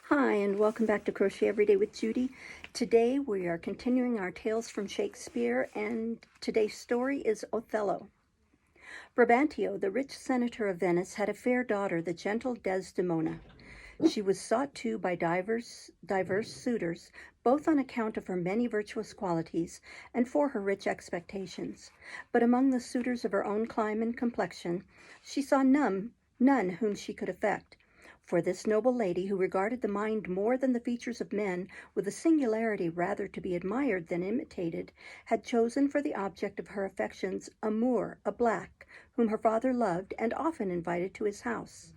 Hi, and welcome back to Crochet Every Day with Judy. Today we are continuing our tales from Shakespeare, and today's story is Othello. Brabantio, the rich senator of Venice, had a fair daughter, the gentle Desdemona. She was sought to by diverse suitors, both on account of her many virtuous qualities and for her rich expectations. But among the suitors of her own clime and complexion, she saw none whom she could affect. For this noble lady, who regarded the mind more than the features of men, with a singularity rather to be admired than imitated, had chosen for the object of her affections a Moor, a black, whom her father loved and often invited to his house.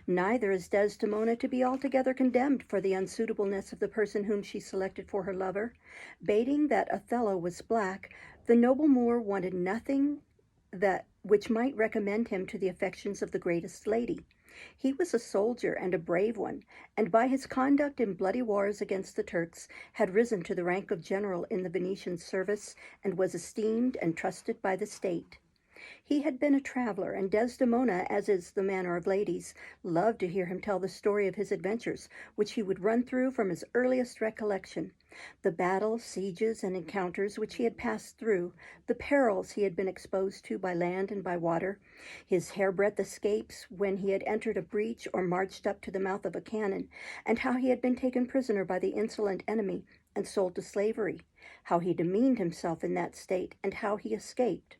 Neither is Desdemona to be altogether condemned for the unsuitableness of the person whom she selected for her lover. Bating that Othello was black, the noble Moor wanted nothing that which might recommend him to the affections of the greatest lady. He was a soldier and a brave one, and by his conduct in bloody wars against the Turks had risen to the rank of general in the Venetian service, and was esteemed and trusted by the state. He had been a traveler, and Desdemona, as is the manner of ladies, loved to hear him tell the story of his adventures, which he would run through from his earliest recollection. The battles, sieges, and encounters which he had passed through, the perils he had been exposed to by land and by water, his hairbreadth escapes when he had entered a breach or marched up to the mouth of a cannon, and how he had been taken prisoner by the insolent enemy and sold to slavery, how he demeaned himself in that state, and how he escaped.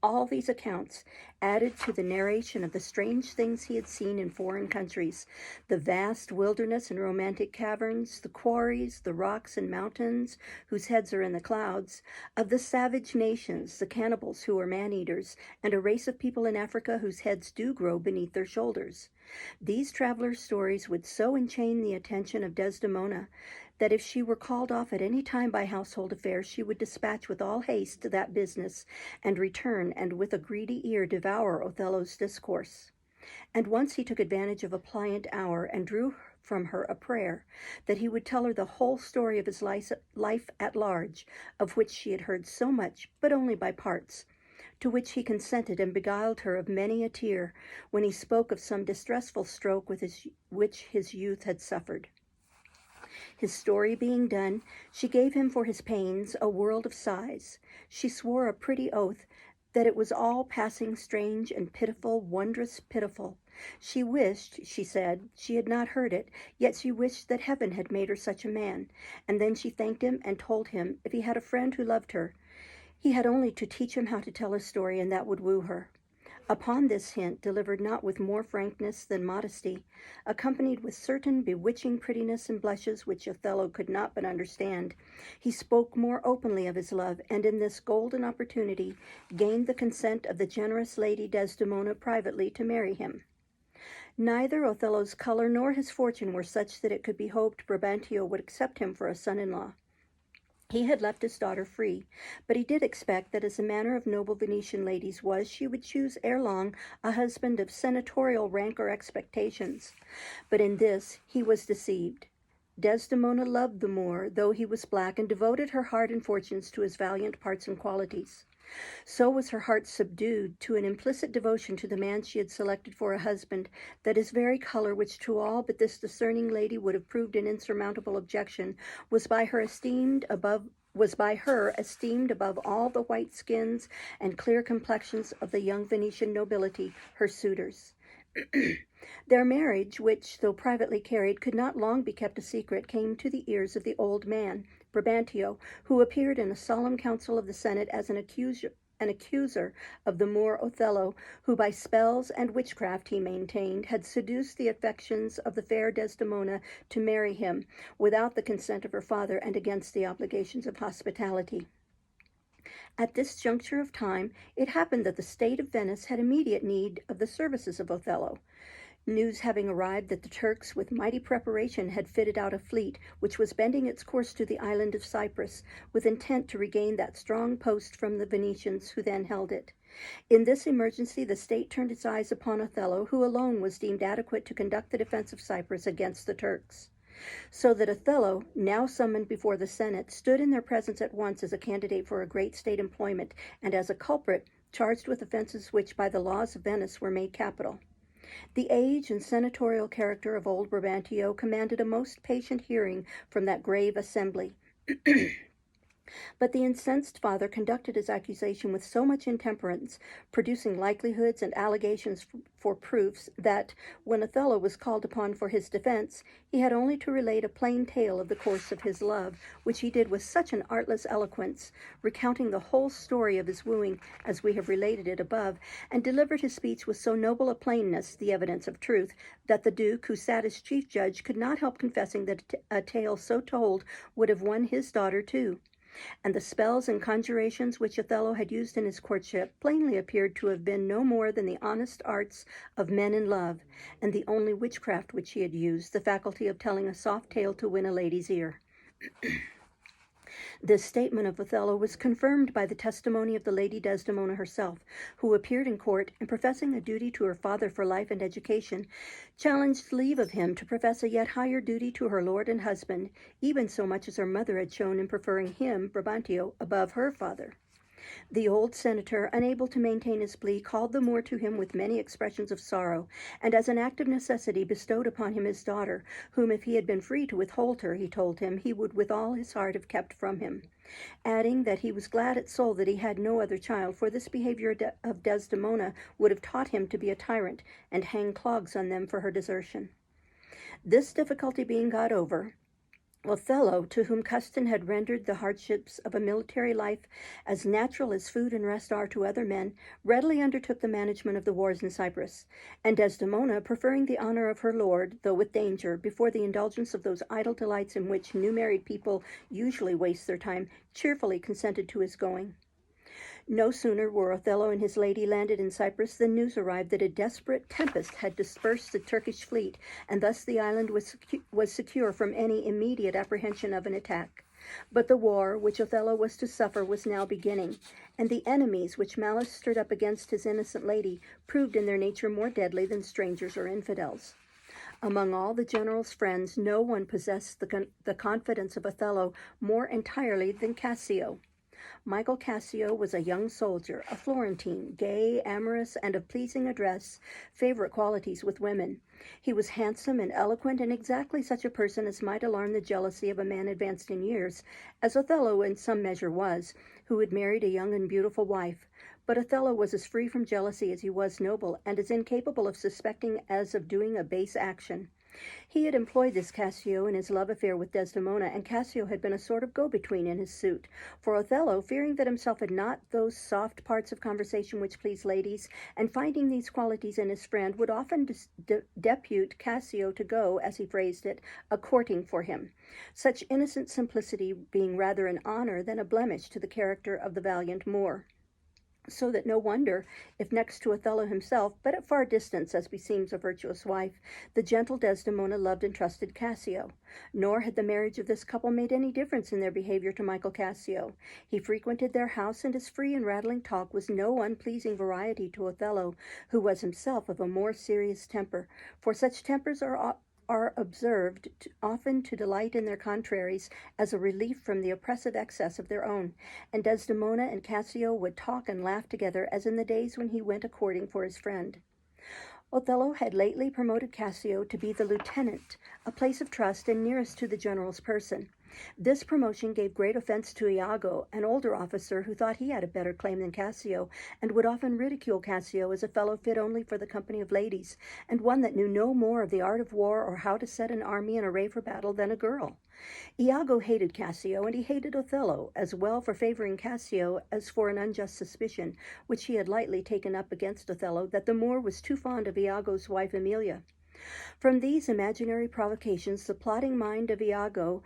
All these accounts added to the narration of the strange things he had seen in foreign countries, the vast wilderness and romantic caverns, the quarries, the rocks and mountains whose heads are in the clouds, of the savage nations, the cannibals who are man-eaters, and a race of people in Africa whose heads do grow beneath their shoulders. These travelers' stories would so enchain the attention of Desdemona that if she were called off at any time by household affairs, she would dispatch with all haste to that business, and return, and with a greedy ear devour Othello's discourse. And once he took advantage of a pliant hour, and drew from her a prayer, that he would tell her the whole story of his life at large, of which she had heard so much, but only by parts, to which he consented, and beguiled her of many a tear, when he spoke of some distressful stroke which his youth had suffered. His story being done, she gave him for his pains a world of sighs. She swore a pretty oath that it was all passing strange and pitiful, wondrous pitiful. She wished, she said, she had not heard it, yet she wished that heaven had made her such a man. And then she thanked him and told him if he had a friend who loved her, he had only to teach him how to tell a story, and that would woo her. Upon this hint, delivered not with more frankness than modesty, accompanied with certain bewitching prettiness and blushes which Othello could not but understand, he spoke more openly of his love, and in this golden opportunity gained the consent of the generous lady Desdemona privately to marry him. Neither Othello's color nor his fortune were such that it could be hoped Brabantio would accept him for a son-in-law. He had left his daughter free, but he did expect that, as the manner of noble Venetian ladies was, she would choose ere long a husband of senatorial rank or expectations. But in this he was deceived. Desdemona loved the Moor, though he was black, and devoted her heart and fortunes to his valiant parts and qualities. So was her heart subdued to an implicit devotion to the man she had selected for a husband, that his very color, which to all but this discerning lady would have proved an insurmountable objection, was by her esteemed above all the white skins and clear complexions of the young Venetian nobility, her suitors. Their marriage, which, though privately carried, could not long be kept a secret, came to the ears of the old man, Brabantio, who appeared in a solemn council of the Senate as an accuser of the Moor Othello, who by spells and witchcraft, he maintained, had seduced the affections of the fair Desdemona to marry him, without the consent of her father and against the obligations of hospitality. At this juncture of time, it happened that the state of Venice had immediate need of the services of Othello. News having arrived that the Turks, with mighty preparation, had fitted out a fleet which was bending its course to the island of Cyprus, with intent to regain that strong post from the Venetians who then held it. In this emergency, the state turned its eyes upon Othello, who alone was deemed adequate to conduct the defense of Cyprus against the Turks. So that Othello, now summoned before the Senate, stood in their presence at once as a candidate for a great state employment, and as a culprit charged with offenses which by the laws of Venice were made capital. The age and senatorial character of old Brabantio commanded a most patient hearing from that grave assembly. But the incensed father conducted his accusation with so much intemperance, producing likelihoods and allegations for proofs, that, when Othello was called upon for his defense, he had only to relate a plain tale of the course of his love, which he did with such an artless eloquence, recounting the whole story of his wooing as we have related it above, and delivered his speech with so noble a plainness, the evidence of truth, that the Duke, who sat as chief judge, could not help confessing that a tale so told would have won his daughter too. And the spells and conjurations which Othello had used in his courtship plainly appeared to have been no more than the honest arts of men in love, and the only witchcraft which he had used, the faculty of telling a soft tale to win a lady's ear. This statement of Othello was confirmed by the testimony of the Lady Desdemona herself, who appeared in court, and professing a duty to her father for life and education, challenged leave of him to profess a yet higher duty to her lord and husband, even so much as her mother had shown in preferring him, Brabantio, above her father. The old senator, unable to maintain his plea, called the Moor to him with many expressions of sorrow, and as an act of necessity bestowed upon him his daughter, whom if he had been free to withhold her, he told him, he would with all his heart have kept from him, adding that he was glad at soul that he had no other child, for this behavior of Desdemona would have taught him to be a tyrant, and hang clogs on them for her desertion. This difficulty being got over, Othello, to whom custom had rendered the hardships of a military life as natural as food and rest are to other men, readily undertook the management of the wars in Cyprus, and Desdemona, preferring the honor of her lord, though with danger, before the indulgence of those idle delights in which new married people usually waste their time, cheerfully consented to his going. No sooner were Othello and his lady landed in Cyprus than news arrived that a desperate tempest had dispersed the Turkish fleet, and thus the island was secure from any immediate apprehension of an attack. But the war which Othello was to suffer was now beginning, and the enemies which malice stirred up against his innocent lady proved in their nature more deadly than strangers or infidels. Among all the general's friends, no one possessed the confidence of Othello more entirely than Cassio. Michael Cassio was a young soldier, a Florentine, gay, amorous, and of pleasing address, favorite qualities with women. He was handsome and eloquent, and exactly such a person as might alarm the jealousy of a man advanced in years, as Othello in some measure was, who had married a young and beautiful wife. But Othello was as free from jealousy as he was noble, and as incapable of suspecting as of doing a base action. He had employed this Cassio in his love affair with Desdemona, and Cassio had been a sort of go-between in his suit, for Othello, fearing that himself had not those soft parts of conversation which please ladies, and finding these qualities in his friend, would often depute Cassio to go, as he phrased it, a-courting for him, such innocent simplicity being rather an honor than a blemish to the character of the valiant Moor. So that no wonder, if next to Othello himself, but at far distance, as beseems a virtuous wife, the gentle Desdemona loved and trusted Cassio. Nor had the marriage of this couple made any difference in their behavior to Michael Cassio. He frequented their house, and his free and rattling talk was no unpleasing variety to Othello, who was himself of a more serious temper, for such tempers are observed often to delight in their contraries as a relief from the oppressive excess of their own, and Desdemona and Cassio would talk and laugh together as in the days when he went a-courting for his friend. Othello had lately promoted Cassio to be the lieutenant, a place of trust and nearest to the general's person. This promotion gave great offense to Iago, an older officer who thought he had a better claim than Cassio, and would often ridicule Cassio as a fellow fit only for the company of ladies, and one that knew no more of the art of war or how to set an army in array for battle than a girl. Iago hated Cassio, and he hated Othello, as well for favoring Cassio as for an unjust suspicion, which he had lightly taken up against Othello, that the Moor was too fond of Iago's wife Emilia. From these imaginary provocations, the plotting mind of Iago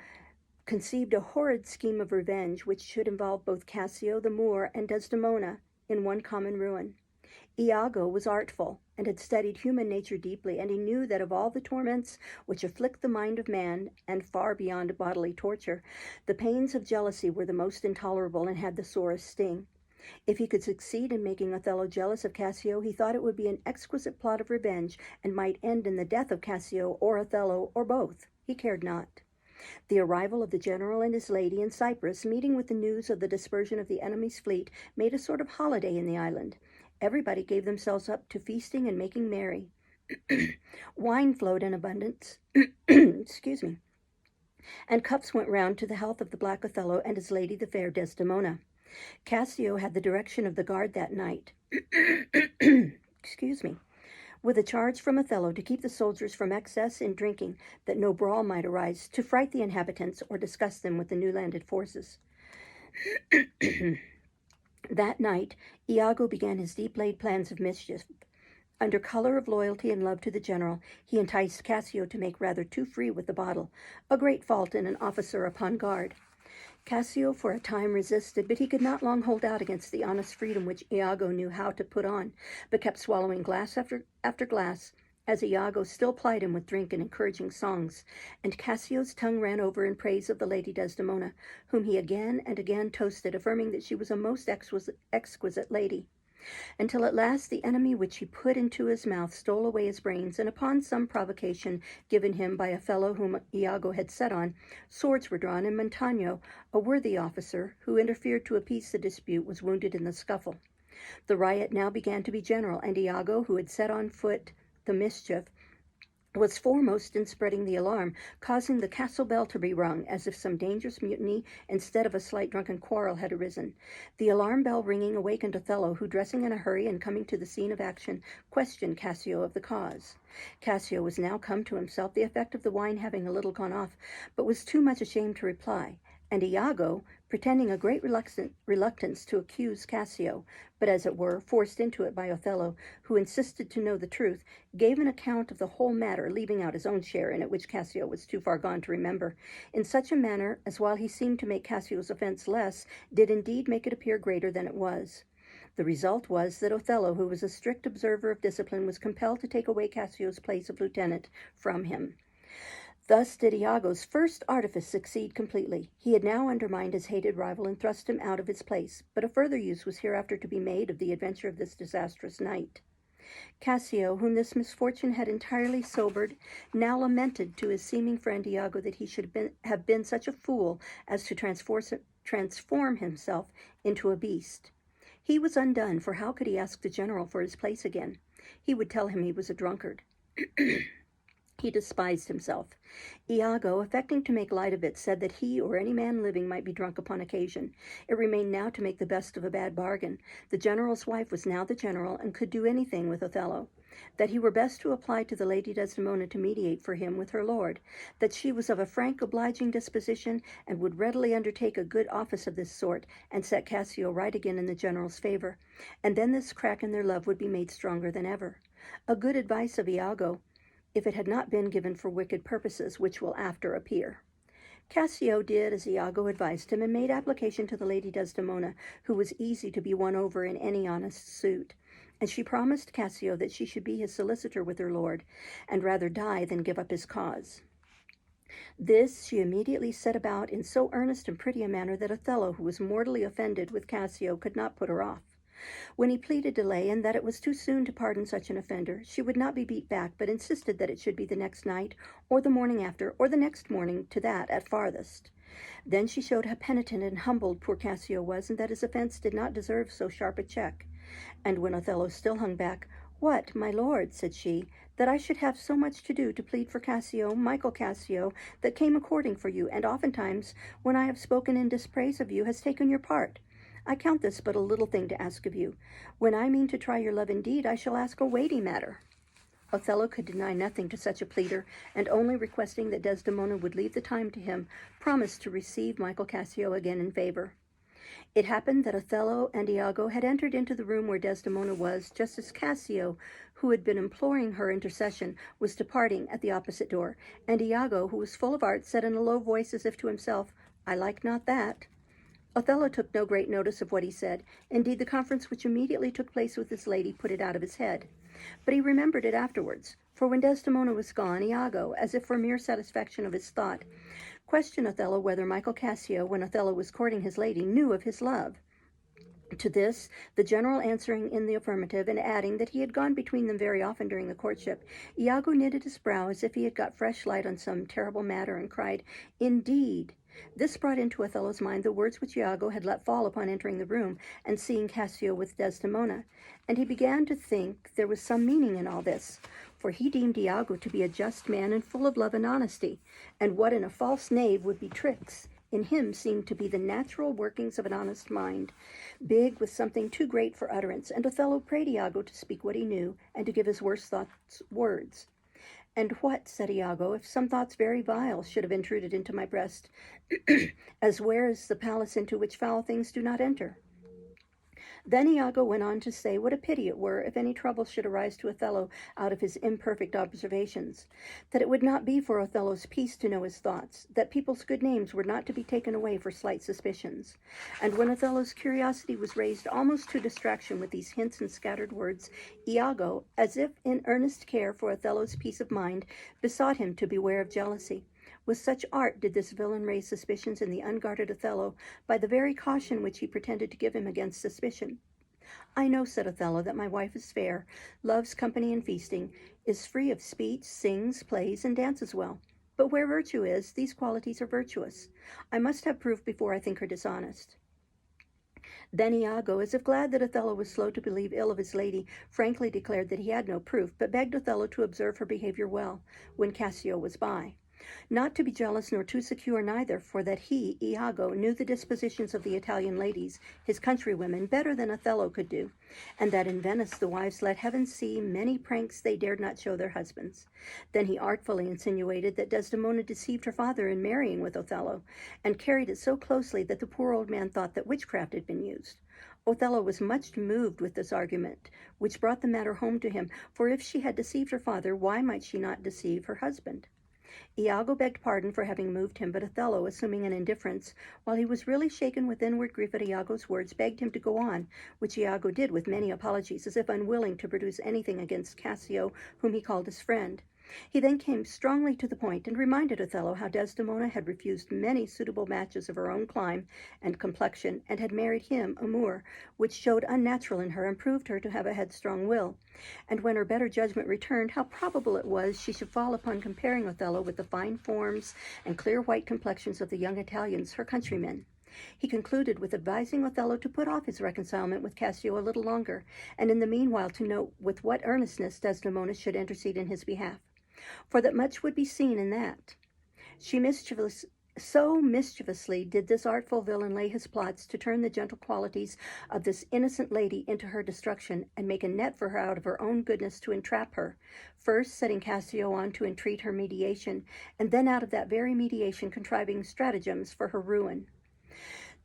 conceived a horrid scheme of revenge which should involve both Cassio the Moor and Desdemona in one common ruin. Iago was artful and had studied human nature deeply, and he knew that of all the torments which afflict the mind of man, and far beyond bodily torture, the pains of jealousy were the most intolerable and had the sorest sting. If he could succeed in making Othello jealous of Cassio, he thought it would be an exquisite plot of revenge, and might end in the death of Cassio or Othello, or both. He cared not. The arrival of the general and his lady in Cyprus, meeting with the news of the dispersion of the enemy's fleet, made a sort of holiday in the island. Everybody gave themselves up to feasting and making merry. Wine flowed in abundance, excuse me, and cups went round to the health of the black Othello and his lady, the fair Desdemona. Cassio had the direction of the guard that night. Excuse me. With a charge from Othello to keep the soldiers from excess in drinking, that no brawl might arise, to fright the inhabitants or disgust them with the new landed forces. That night, Iago began his deep-laid plans of mischief. Under color of loyalty and love to the general, he enticed Cassio to make rather too free with the bottle, a great fault in an officer upon guard. Cassio for a time resisted, but he could not long hold out against the honest freedom which Iago knew how to put on, but kept swallowing glass after glass, as Iago still plied him with drink and encouraging songs, and Cassio's tongue ran over in praise of the lady Desdemona, whom he again and again toasted, affirming that she was a most exquisite lady, until at last the enemy which he put into his mouth stole away his brains, and upon some provocation given him by a fellow whom Iago had set on, swords were drawn, and Montano, a worthy officer, who interfered to appease the dispute, was wounded in the scuffle. The riot now began to be general, and Iago, who had set on foot the mischief, was foremost in spreading the alarm, causing the castle bell to be rung, as if some dangerous mutiny instead of a slight drunken quarrel had arisen. The alarm bell ringing awakened Othello, who, dressing in a hurry and coming to the scene of action, questioned Cassio of the cause. Cassio was now come to himself, the effect of the wine having a little gone off, but was too much ashamed to reply, and Iago, pretending a great reluctance to accuse Cassio, but as it were forced into it by Othello, who insisted to know the truth, gave an account of the whole matter, leaving out his own share in it, which Cassio was too far gone to remember, in such a manner as, while he seemed to make Cassio's offence less, did indeed make it appear greater than it was. The result was that Othello, who was a strict observer of discipline, was compelled to take away Cassio's place of lieutenant from him. Thus did Iago's first artifice succeed completely. He had now undermined his hated rival and thrust him out of his place, but a further use was hereafter to be made of the adventure of this disastrous night. Cassio, whom this misfortune had entirely sobered, now lamented to his seeming friend Iago that he should have been such a fool as to transform himself into a beast. He was undone, for how could he ask the general for his place again? He would tell him he was a drunkard. He despised himself. Iago, affecting to make light of it, said that he or any man living might be drunk upon occasion. It remained now to make the best of a bad bargain. The general's wife was now the general, and could do anything with Othello. That he were best to apply to the lady Desdemona to mediate for him with her lord. That she was of a frank, obliging disposition, and would readily undertake a good office of this sort, and set Cassio right again in the general's favor. And then this crack in their love would be made stronger than ever. A good advice of Iago, if it had not been given for wicked purposes, which will after appear. Cassio did as Iago advised him, and made application to the lady Desdemona, who was easy to be won over in any honest suit, and she promised Cassio that she should be his solicitor with her lord, and rather die than give up his cause. This she immediately set about in so earnest and pretty a manner that Othello, who was mortally offended with Cassio, could not put her off. When he pleaded delay, and that it was too soon to pardon such an offender, she would not be beat back, but insisted that it should be the next night, or the morning after, or the next morning to that at farthest. Then she showed how penitent and humbled poor Cassio was, and that his offence did not deserve so sharp a check. And when Othello still hung back, "What, my lord," said she, "that I should have so much to do to plead for Cassio, Michael Cassio, that came a courting for you, and oftentimes, when I have spoken in dispraise of you, has taken your part. I count this but a little thing to ask of you. When I mean to try your love indeed, I shall ask a weighty matter." Othello could deny nothing to such a pleader, and only requesting that Desdemona would leave the time to him, promised to receive Michael Cassio again in favor. It happened that Othello and Iago had entered into the room where Desdemona was, just as Cassio, who had been imploring her intercession, was departing at the opposite door, and Iago, who was full of art, said in a low voice as if to himself, "I like not that." Othello took no great notice of what he said. Indeed, the conference which immediately took place with his lady put it out of his head. But he remembered it afterwards, for when Desdemona was gone, Iago, as if for mere satisfaction of his thought, questioned Othello whether Michael Cassio, when Othello was courting his lady, knew of his love. To this, the general answering in the affirmative, and adding that he had gone between them very often during the courtship, Iago knitted his brow as if he had got fresh light on some terrible matter, and cried, "Indeed!" This brought into Othello's mind the words which Iago had let fall upon entering the room and seeing Cassio with Desdemona, and he began to think there was some meaning in all this, for he deemed Iago to be a just man and full of love and honesty, and what in a false knave would be tricks, in him seemed to be the natural workings of an honest mind, big with something too great for utterance, and Othello prayed Iago to speak what he knew, and to give his worst thoughts words. "And what," said Iago, "if some thoughts very vile should have intruded into my breast, as where is the palace into which foul things do not enter?" Then Iago went on to say what a pity it were if any trouble should arise to Othello out of his imperfect observations, that it would not be for Othello's peace to know his thoughts, that people's good names were not to be taken away for slight suspicions. And when Othello's curiosity was raised almost to distraction with these hints and scattered words, Iago, as if in earnest care for Othello's peace of mind, besought him to beware of jealousy. With such art did this villain raise suspicions in the unguarded Othello by the very caution which he pretended to give him against suspicion. "I know," said Othello, "that my wife is fair, loves company and feasting, is free of speech, sings, plays, and dances well. But where virtue is, these qualities are virtuous. I must have proof before I think her dishonest." Then Iago, as if glad that Othello was slow to believe ill of his lady, frankly declared that he had no proof, but begged Othello to observe her behavior well, when Cassio was by. Not to be jealous nor too secure neither, for that he, Iago, knew the dispositions of the Italian ladies, his countrywomen, better than Othello could do, and that in Venice the wives let heaven see many pranks they dared not show their husbands. Then he artfully insinuated that Desdemona deceived her father in marrying with Othello, and carried it so closely that the poor old man thought that witchcraft had been used. Othello was much moved with this argument, which brought the matter home to him, for if she had deceived her father, why might she not deceive her husband? Iago begged pardon for having moved him, but Othello, assuming an indifference, while he was really shaken with inward grief at Iago's words, begged him to go on, which Iago did with many apologies, as if unwilling to produce anything against Cassio, whom he called his friend. He then came strongly to the point, and reminded Othello how Desdemona had refused many suitable matches of her own clime and complexion, and had married him, a Moor, which showed unnatural in her, and proved her to have a headstrong will. And when her better judgment returned, how probable it was she should fall upon comparing Othello with the fine forms and clear white complexions of the young Italians, her countrymen. He concluded with advising Othello to put off his reconcilement with Cassio a little longer, and in the meanwhile to note with what earnestness Desdemona should intercede in his behalf, for that much would be seen in that. So mischievously did this artful villain lay his plots to turn the gentle qualities of this innocent lady into her destruction, and make a net for her out of her own goodness to entrap her, first setting Cassio on to entreat her mediation, and then out of that very mediation contriving stratagems for her ruin.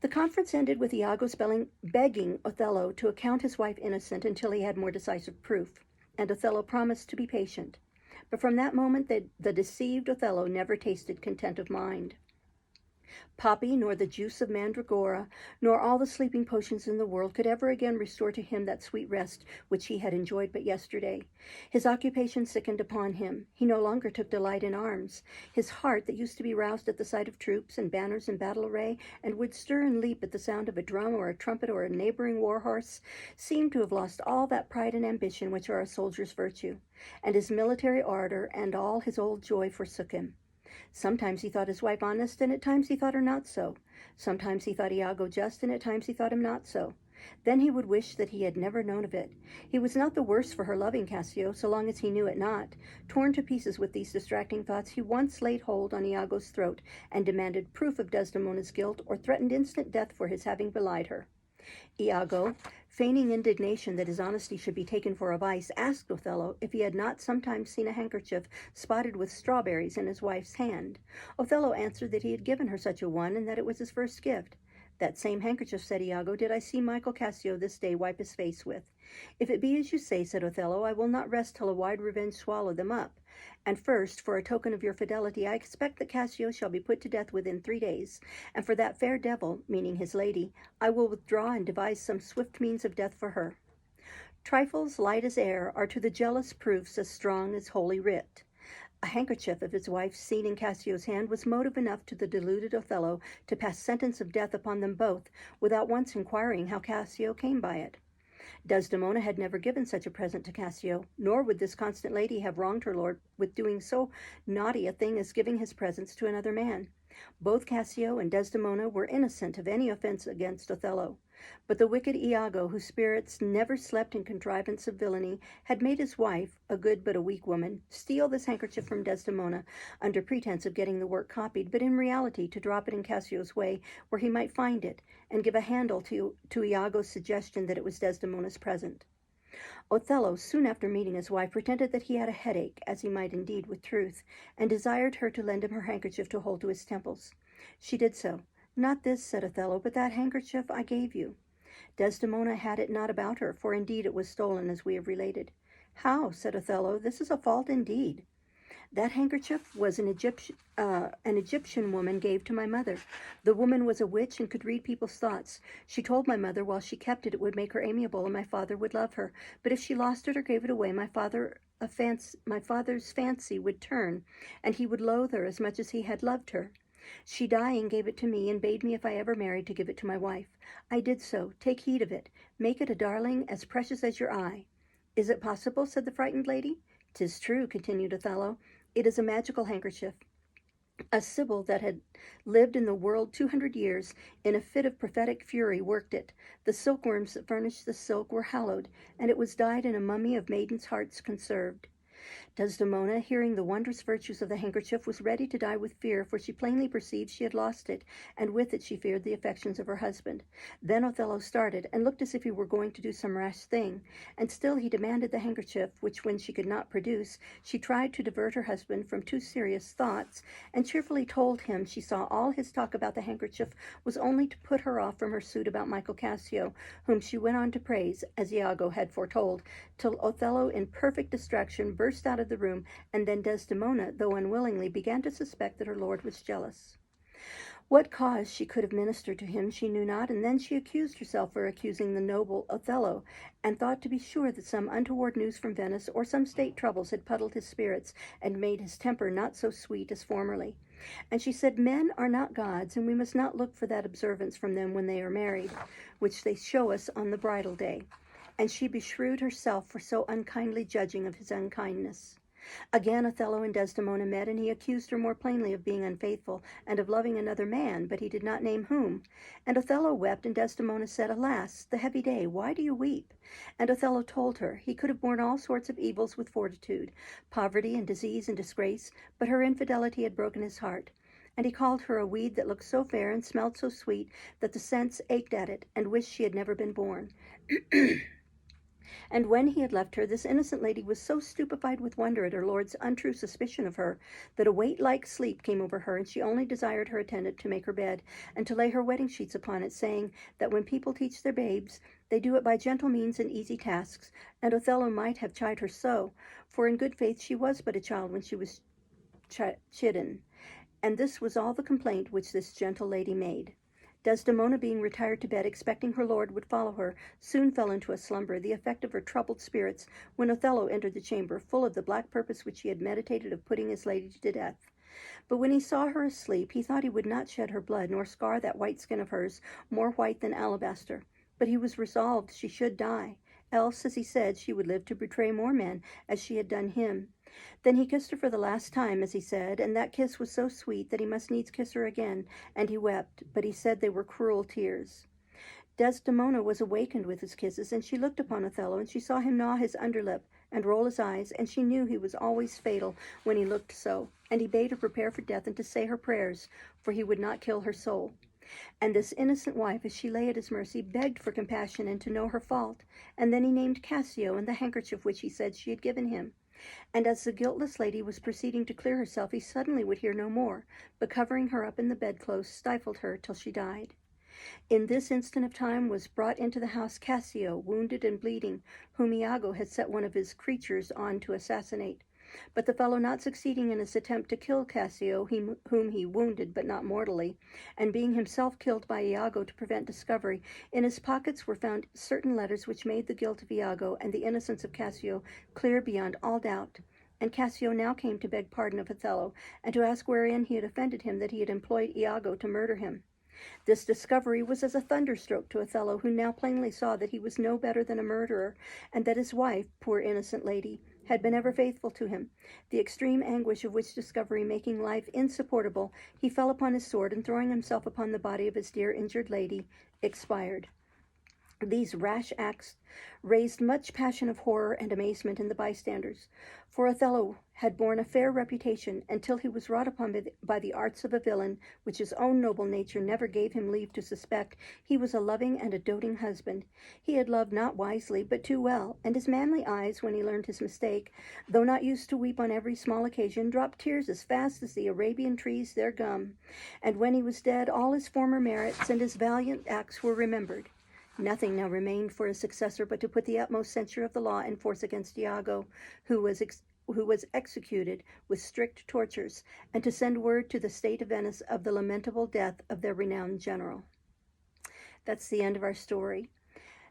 The conference ended with Iago's begging Othello to account his wife innocent until he had more decisive proof, and Othello promised to be patient. But from that moment the deceived Othello never tasted content of mind. Poppy, nor the juice of mandragora, nor all the sleeping potions in the world could ever again restore to him that sweet rest which he had enjoyed but yesterday. His occupation sickened upon him. He no longer took delight in arms. His heart, that used to be roused at the sight of troops and banners in battle array, and would stir and leap at the sound of a drum or a trumpet or a neighboring war horse, seemed to have lost all that pride and ambition which are a soldier's virtue, and his military ardor and all his old joy forsook him. Sometimes he thought his wife honest, and at times he thought her not so. Sometimes he thought Iago just, and at times he thought him not so. Then he would wish that he had never known of it. He was not the worse for her loving Cassio, so long as he knew it not. Torn to pieces with these distracting thoughts, he once laid hold on Iago's throat, and demanded proof of Desdemona's guilt, or threatened instant death for his having belied her. Iago, feigning indignation that his honesty should be taken for a vice, asked Othello if he had not sometimes seen a handkerchief spotted with strawberries in his wife's hand. Othello answered that he had given her such a one, and that it was his first gift. "That same handkerchief," said Iago, "did I see Michael Cassio this day wipe his face with." "If it be as you say," said Othello, "I will not rest till a wide revenge swallow them up. And first, for a token of your fidelity, I expect that Cassio shall be put to death within 3 days, and for that fair devil," meaning his lady, "I will withdraw and devise some swift means of death for her." Trifles light as air are to the jealous proofs as strong as holy writ. A handkerchief of his wife's seen in Cassio's hand was motive enough to the deluded Othello to pass sentence of death upon them both, without once inquiring how Cassio came by it. Desdemona had never given such a present to Cassio, nor would this constant lady have wronged her lord with doing so naughty a thing as giving his presents to another man. Both Cassio and Desdemona were innocent of any offense against Othello. But the wicked Iago, whose spirits never slept in contrivance of villainy, had made his wife, a good but a weak woman, steal this handkerchief from Desdemona under pretense of getting the work copied, but in reality to drop it in Cassio's way, where he might find it, and give a handle to Iago's suggestion that it was Desdemona's present. Othello, soon after meeting his wife, pretended that he had a headache, as he might indeed with truth, and desired her to lend him her handkerchief to hold to his temples. She did so. Not this, said Othello, but that handkerchief I gave you. Desdemona had it not about her, for indeed it was stolen, as we have related. How, said Othello, this is a fault indeed. That handkerchief was an Egyptian woman gave to my mother. The woman was a witch and could read people's thoughts. She told my mother while she kept it, it would make her amiable and my father would love her. But if she lost it or gave it away, my father's fancy would turn, and he would loathe her as much as he had loved her. She dying gave it to me and bade me if I ever married to give it to my wife. I did so. Take heed of it. Make it a darling as precious as your eye. Is it possible? Said the frightened lady. 'Tis true, continued Othello. It is a magical handkerchief. A sibyl that had lived in the world 200 years, in a fit of prophetic fury, worked it. The silkworms that furnished the silk were hallowed, and it was dyed in a mummy of maidens' hearts conserved. Desdemona, hearing the wondrous virtues of the handkerchief, was ready to die with fear, for she plainly perceived she had lost it, and with it she feared the affections of her husband. Then Othello started, and looked as if he were going to do some rash thing, and still he demanded the handkerchief, which when she could not produce, she tried to divert her husband from too serious thoughts, and cheerfully told him she saw all his talk about the handkerchief was only to put her off from her suit about Michael Cassio, whom she went on to praise, as Iago had foretold, till Othello, in perfect distraction, burst out of the room, and then Desdemona, though unwillingly, began to suspect that her lord was jealous. What cause she could have ministered to him she knew not, and then she accused herself for accusing the noble Othello, and thought to be sure that some untoward news from Venice or some state troubles had puddled his spirits and made his temper not so sweet as formerly. And she said, men are not gods, and we must not look for that observance from them when they are married, which they show us on the bridal day. And she beshrewed herself for so unkindly judging of his unkindness. Again Othello and Desdemona met, and he accused her more plainly of being unfaithful, and of loving another man, but he did not name whom. And Othello wept, and Desdemona said, Alas, the heavy day, why do you weep? And Othello told her he could have borne all sorts of evils with fortitude, poverty and disease and disgrace, but her infidelity had broken his heart. And he called her a weed that looked so fair and smelt so sweet that the sense ached at it, and wished she had never been born. And when he had left her, this innocent lady was so stupefied with wonder at her lord's untrue suspicion of her, that a weight-like sleep came over her, and she only desired her attendant to make her bed, and to lay her wedding sheets upon it, saying that when people teach their babes, they do it by gentle means and easy tasks, and Othello might have chid her so, for in good faith she was but a child when she was chidden. And this was all the complaint which this gentle lady made. Desdemona, being retired to bed, expecting her lord would follow her, soon fell into a slumber, the effect of her troubled spirits, when Othello entered the chamber, full of the black purpose which he had meditated of putting his lady to death. But when he saw her asleep, he thought he would not shed her blood, nor scar that white skin of hers, more white than alabaster. But he was resolved she should die, else, as he said, she would live to betray more men, as she had done him. Then he kissed her for the last time, as he said, and that kiss was so sweet that he must needs kiss her again, and he wept, but he said they were cruel tears. Desdemona was awakened with his kisses, and she looked upon Othello, and she saw him gnaw his underlip and roll his eyes, and she knew he was always fatal when he looked so, and he bade her prepare for death and to say her prayers, for he would not kill her soul. And this innocent wife, as she lay at his mercy, begged for compassion and to know her fault, and then he named Cassio and the handkerchief which he said she had given him. And as the guiltless lady was proceeding to clear herself, he suddenly would hear no more, but covering her up in the bedclothes, stifled her till she died. In this instant of time was brought into the house Cassio, wounded and bleeding, whom Iago had set one of his creatures on to assassinate. But the fellow not succeeding in his attempt to kill Cassio, whom he wounded but not mortally, and being himself killed by Iago to prevent discovery, in his pockets were found certain letters which made the guilt of Iago and the innocence of Cassio clear beyond all doubt. and Cassio now came to beg pardon of Othello, and to ask wherein he had offended him that he had employed Iago to murder him. This discovery was as a thunderstroke to Othello, who now plainly saw that he was no better than a murderer, and that his wife, poor innocent lady, had been ever faithful to him. The extreme anguish of which discovery making life insupportable, he fell upon his sword, and throwing himself upon the body of his dear injured lady, expired. These rash acts raised much passion of horror and amazement in the bystanders, for Othello had borne a fair reputation until he was wrought upon by the arts of a villain, which his own noble nature never gave him leave to suspect. He was a loving and a doting husband. He had loved not wisely, but too well, and his manly eyes, when he learned his mistake, though not used to weep on every small occasion, dropped tears as fast as the Arabian trees their gum. And when he was dead, all his former merits and his valiant acts were remembered. Nothing now remained for his successor but to put the utmost censure of the law in force against Iago, who was executed with strict tortures, and to send word to the state of Venice of the lamentable death of their renowned general. That's the end of our story.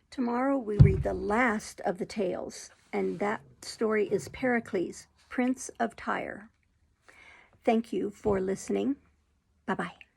Tomorrow we read the last of the tales, and that story is Pericles, Prince of Tyre. Thank you for listening. Bye-bye.